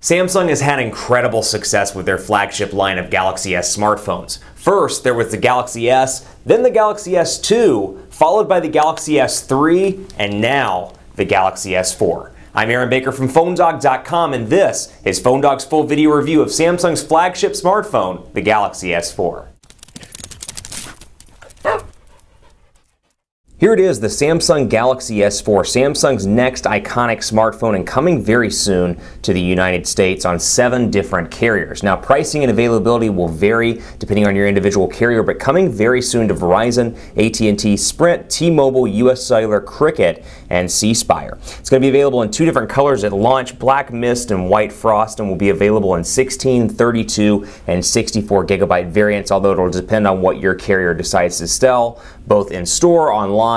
Samsung has had incredible success with their flagship line of Galaxy S smartphones. First, there was the Galaxy S, then the Galaxy S2, followed by the Galaxy S3, and now the Galaxy S4. I'm Aaron Baker from PhoneDog.com, and this is PhoneDog's full video review of Samsung's flagship smartphone, the Galaxy S4. Here it is, the Samsung Galaxy S4, Samsung's next iconic smartphone and coming very soon to the United States on 7 different carriers. Now, pricing and availability will vary depending on your individual carrier, but coming very soon to Verizon, AT&T, Sprint, T-Mobile, US Cellular, Cricket, and Spire. It's going to be available in 2 different colors at launch, Black Mist and White Frost, and will be available in 16, 32, and 64 gigabyte variants, although it'll depend on what your carrier decides to sell, both in store, online,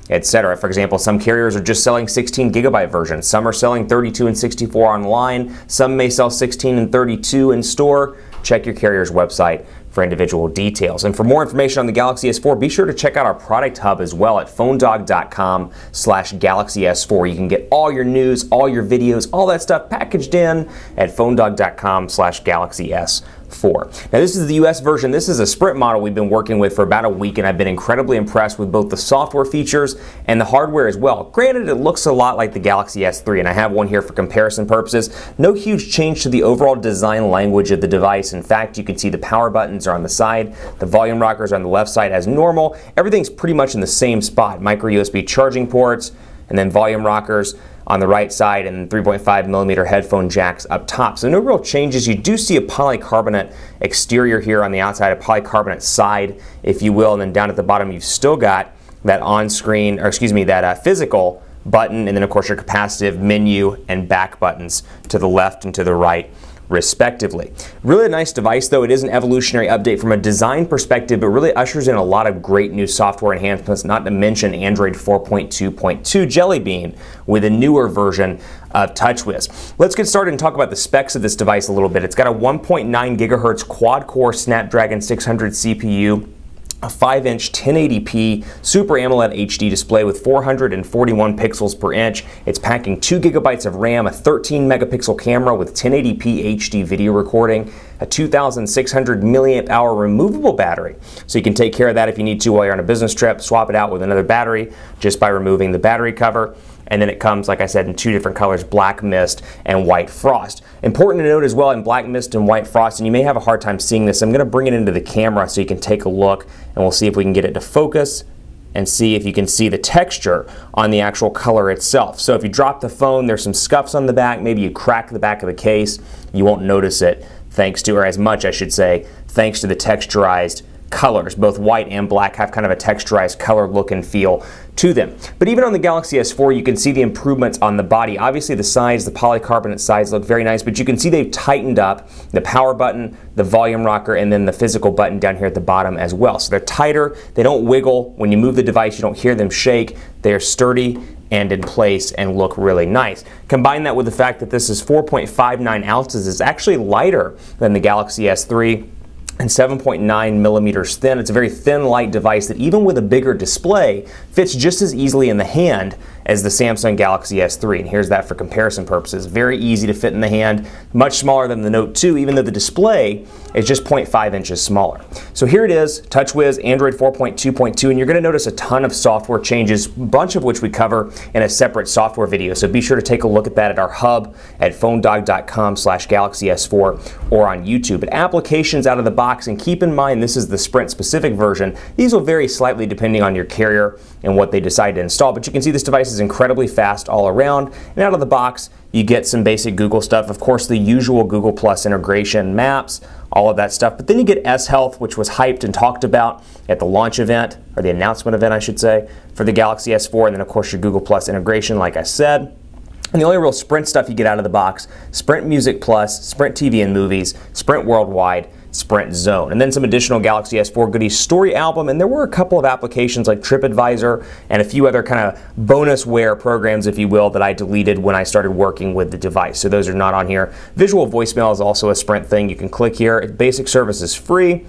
etc. For example, some carriers are just selling 16 gigabyte versions. Some are selling 32 and 64 online. Some may sell 16 and 32 in store. Check your carrier's website for individual details. And for more information on the Galaxy S4, be sure to check out our product hub as well at PhoneDog.com/Galaxy S4. You can get all your news, all your videos, all that stuff packaged in at PhoneDog.com/Galaxy S4. Now, this is the US version. This is a Sprint model we've been working with for about a week, and I've been incredibly impressed with both the software features and the hardware as well. Granted, it looks a lot like the Galaxy S3, and I have one here for comparison purposes. No huge change to the overall design language of the device. In fact, you can see the power buttons are on the side, the volume rockers are on the left side as normal. Everything's pretty much in the same spot. Micro USB charging ports, and then volume rockers on the right side, and 3.5mm headphone jacks up top. So no real changes. You do see a polycarbonate exterior here on the outside, a polycarbonate side, if you will, and then down at the bottom you've still got that on-screen, or excuse me, that physical button, and then of course your capacitive menu and back buttons to the left and to the right, respectively. Really a nice device, though. It is an evolutionary update from a design perspective, but really ushers in a lot of great new software enhancements, not to mention Android 4.2.2 Jelly Bean with a newer version of TouchWiz. Let's get started and talk about the specs of this device a little bit. It's got a 1.9 gigahertz quad-core Snapdragon 600 CPU, a 5-inch 1080p Super AMOLED HD display with 441 pixels per inch. It's packing 2 gigabytes of RAM, a 13 megapixel camera with 1080p HD video recording, a 2,600 milliamp hour removable battery. So you can take care of that if you need to while you're on a business trip, swap it out with another battery just by removing the battery cover. And then it comes, like I said, in 2 different colors, Black Mist and White Frost. Important to note as well, in Black Mist and White Frost, and you may have a hard time seeing this, I'm going to bring it into the camera so you can take a look, and we'll see if we can get it to focus and see if you can see the texture on the actual color itself. So if you drop the phone, there's some scuffs on the back, maybe you crack the back of the case, you won't notice it thanks to, or as much I should say, thanks to the texturized colors. Both white and black have kind of a texturized color look and feel to them. But even on the Galaxy S4, you can see the improvements on the body. Obviously the sides, the polycarbonate sides look very nice, but you can see they've tightened up the power button, the volume rocker, and then the physical button down here at the bottom as well. So they're tighter, they don't wiggle. When you move the device, you don't hear them shake. They're sturdy and in place and look really nice. Combine that with the fact that this is 4.59 ounces. It's actually lighter than the Galaxy S3. And 7.9 millimeters thin. It's a very thin, light device that even with a bigger display fits just as easily in the hand as the Samsung Galaxy S3. And here's that for comparison purposes. Very easy to fit in the hand, much smaller than the Note 2, even though the display is just 0.5 inches smaller. So here it is, TouchWiz, Android 4.2.2, and you're going to notice a ton of software changes, a bunch of which we cover in a separate software video. So be sure to take a look at that at our hub at PhoneDog.com/Galaxy S4 or on YouTube. But applications out of the box, and keep in mind this is the Sprint specific version. These will vary slightly depending on your carrier and what they decide to install, but you can see this device is incredibly fast all around, and out of the box you get some basic Google stuff, of course the usual Google Plus integration, maps, all of that stuff, but then you get S Health, which was hyped and talked about at the launch event, or the announcement event I should say, for the Galaxy S4, and then of course your Google Plus integration like I said. And the only real Sprint stuff you get out of the box, Sprint Music Plus, Sprint TV and Movies, Sprint Worldwide, Sprint Zone. And then some additional Galaxy S4 goodies, Story Album, and there were a couple of applications like TripAdvisor and a few other kind of bonusware programs, if you will, that I deleted when I started working with the device. So those are not on here. Visual voicemail is also a Sprint thing. You can click here. Basic service is free.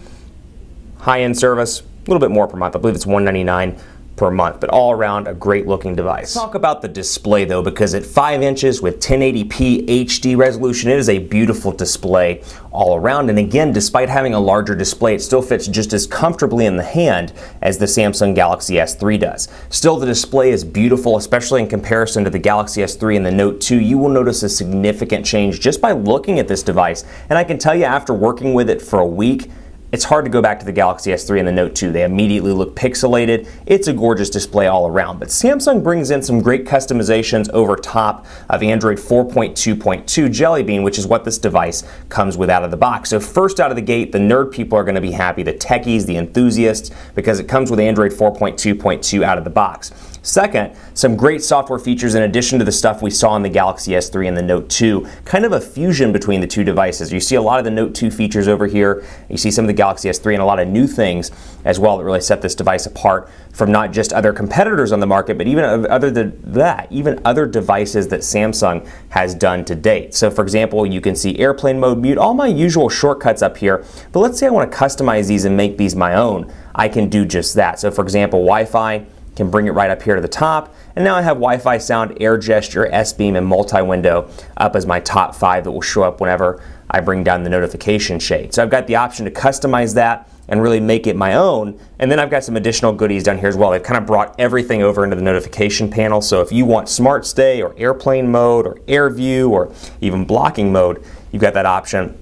High-end service, a little bit more per month. I believe it's $199 per month, but all around a great looking device. Let's talk about the display though, because at 5 inches with 1080p HD resolution, it is a beautiful display all around. And again, despite having a larger display, it still fits just as comfortably in the hand as the Samsung Galaxy S3 does. Still, the display is beautiful, especially in comparison to the Galaxy S3 and the Note 2. You will notice a significant change just by looking at this device. And I can tell you, after working with it for a week, it's hard to go back to the Galaxy S3 and the Note 2. They immediately look pixelated. It's a gorgeous display all around. But Samsung brings in some great customizations over top of Android 4.2.2 Jelly Bean, which is what this device comes with out of the box. So first out of the gate, the nerd people are going to be happy, the techies, the enthusiasts, because it comes with Android 4.2.2 out of the box. Second, some great software features in addition to the stuff we saw in the Galaxy S3 and the Note 2. Kind of a fusion between the two devices. You see a lot of the Note 2 features over here. You see some of the Galaxy S3 and a lot of new things as well that really set this device apart from not just other competitors on the market, but even other than that, even other devices that Samsung has done to date. So for example, you can see airplane mode, mute, all my usual shortcuts up here. But let's say I want to customize these and make these my own. I can do just that. So for example, Wi-Fi, can bring it right up here to the top. And now I have Wi-Fi sound, air gesture, S-beam, and multi-window up as my top 5 that will show up whenever I bring down the notification shade. So I've got the option to customize that and really make it my own. And then I've got some additional goodies down here as well. They've kind of brought everything over into the notification panel. So if you want Smart Stay or airplane mode or air view or even blocking mode, you've got that option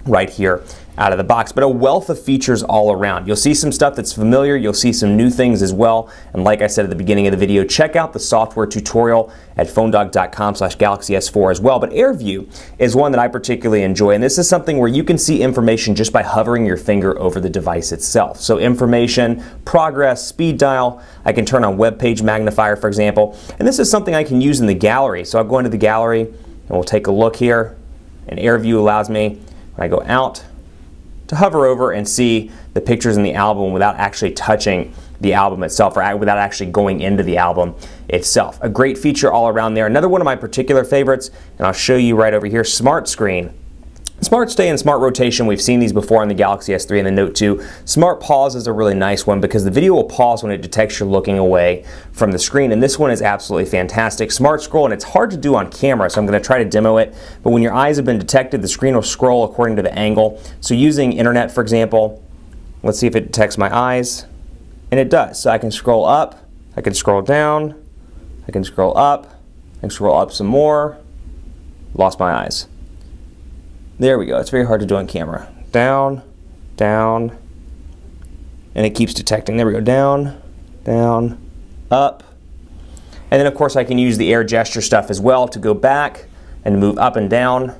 right here out of the box, but a wealth of features all around. You'll see some stuff that's familiar, you'll see some new things as well, and like I said at the beginning of the video, check out the software tutorial at phonedog.com/GalaxyS4 as well. But AirView is one that I particularly enjoy, and this is something where you can see information just by hovering your finger over the device itself. So information, progress, speed dial, I can turn on web page magnifier, for example, and this is something I can use in the gallery. So I'll go into the gallery and we'll take a look here, and AirView allows me, when I go out, to hover over and see the pictures in the album without actually touching the album itself or without actually going into the album itself. A great feature all around there. Another one of my particular favorites, and I'll show you right over here, Smart Screen. Smart Stay and Smart Rotation, we've seen these before on the Galaxy S3 and the Note 2. Smart Pause is a really nice one because the video will pause when it detects you're looking away from the screen, and this one is absolutely fantastic. Smart Scroll, and it's hard to do on camera, so I'm going to try to demo it, but when your eyes have been detected, the screen will scroll according to the angle. So using internet, for example, let's see if it detects my eyes, and it does. So I can scroll up, I can scroll down, I can scroll up, I can scroll up some more, lost my eyes. There we go. It's very hard to do on camera. Down, down, and it keeps detecting. There we go. Down, down, up. And then of course I can use the air gesture stuff as well to go back and move up and down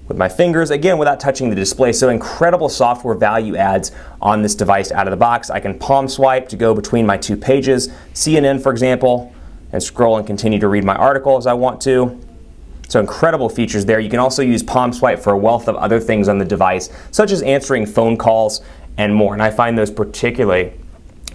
with my fingers, again without touching the display. So incredible software value adds on this device out of the box. I can palm swipe to go between my two pages, CNN for example, and scroll and continue to read my article as I want to. So incredible features there. You can also use palm swipe for a wealth of other things on the device, such as answering phone calls and more. And I find those particularly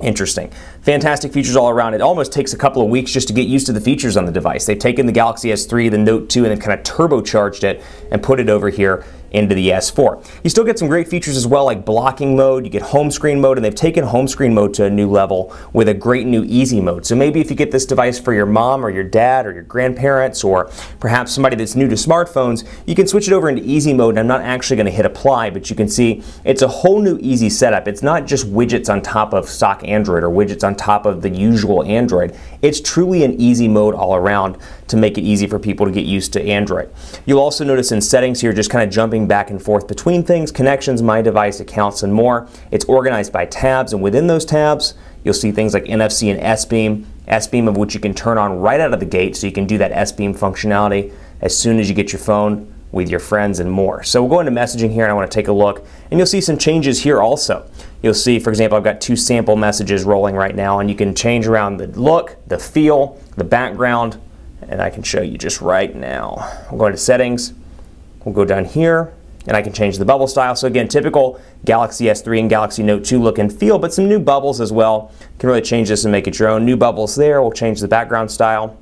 interesting. Fantastic features all around. It almost takes a couple of weeks just to get used to the features on the device. They've taken the Galaxy S3, the Note 2, and then kind of turbocharged it and put it over here into the S4. You still get some great features as well, like blocking mode, you get home screen mode, and they've taken home screen mode to a new level with a great new easy mode. So maybe if you get this device for your mom or your dad or your grandparents or perhaps somebody that's new to smartphones, you can switch it over into easy mode, and I'm not actually going to hit apply, but you can see it's a whole new easy setup. It's not just widgets on top of stock Android or widgets on top of the usual Android. It's truly an easy mode all around to make it easy for people to get used to Android. You'll also notice in settings here, just kind of jumping back and forth between things, connections, my device, accounts, and more. It's organized by tabs, and within those tabs, you'll see things like NFC and S-beam, S-beam of which you can turn on right out of the gate, so you can do that S-beam functionality as soon as you get your phone with your friends and more. So we'll go into messaging here, and I want to take a look, and you'll see some changes here also. You'll see, for example, I've got 2 sample messages rolling right now, and you can change around the look, the feel, the background, and I can show you just right now. We'll go into settings, we'll go down here, and I can change the bubble style. So again, typical Galaxy S3 and Galaxy Note 2 look and feel, but some new bubbles as well. You can really change this and make it your own. New bubbles there, we'll change the background style,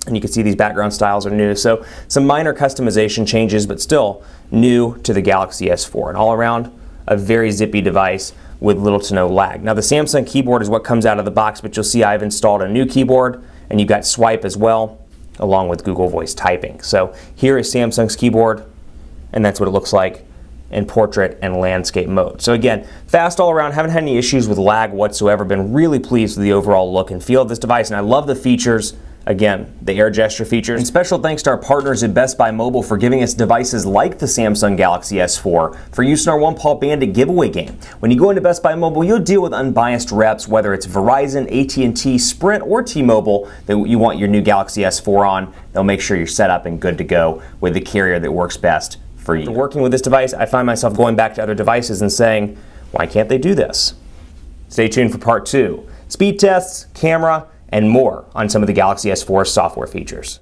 and you can see these background styles are new. So some minor customization changes, but still new to the Galaxy S4. And all around, a very zippy device with little to no lag. Now the Samsung keyboard is what comes out of the box, but you'll see I've installed a new keyboard, and you've got Swipe as well, along with Google Voice typing. So here is Samsung's keyboard, and that's what it looks like in portrait and landscape mode. So again, fast all around, haven't had any issues with lag whatsoever, been really pleased with the overall look and feel of this device, and I love the features. Again, the air gesture features. And special thanks to our partners at Best Buy Mobile for giving us devices like the Samsung Galaxy S4 for use in our One Paw Bandit giveaway game. When you go into Best Buy Mobile, you'll deal with unbiased reps, whether it's Verizon, AT&T, Sprint, or T-Mobile that you want your new Galaxy S4 on. They'll make sure you're set up and good to go with the carrier that works best for you. After working with this device, I find myself going back to other devices and saying, why can't they do this? Stay tuned for part 2. Speed tests, camera, and more on some of the Galaxy S4 software features.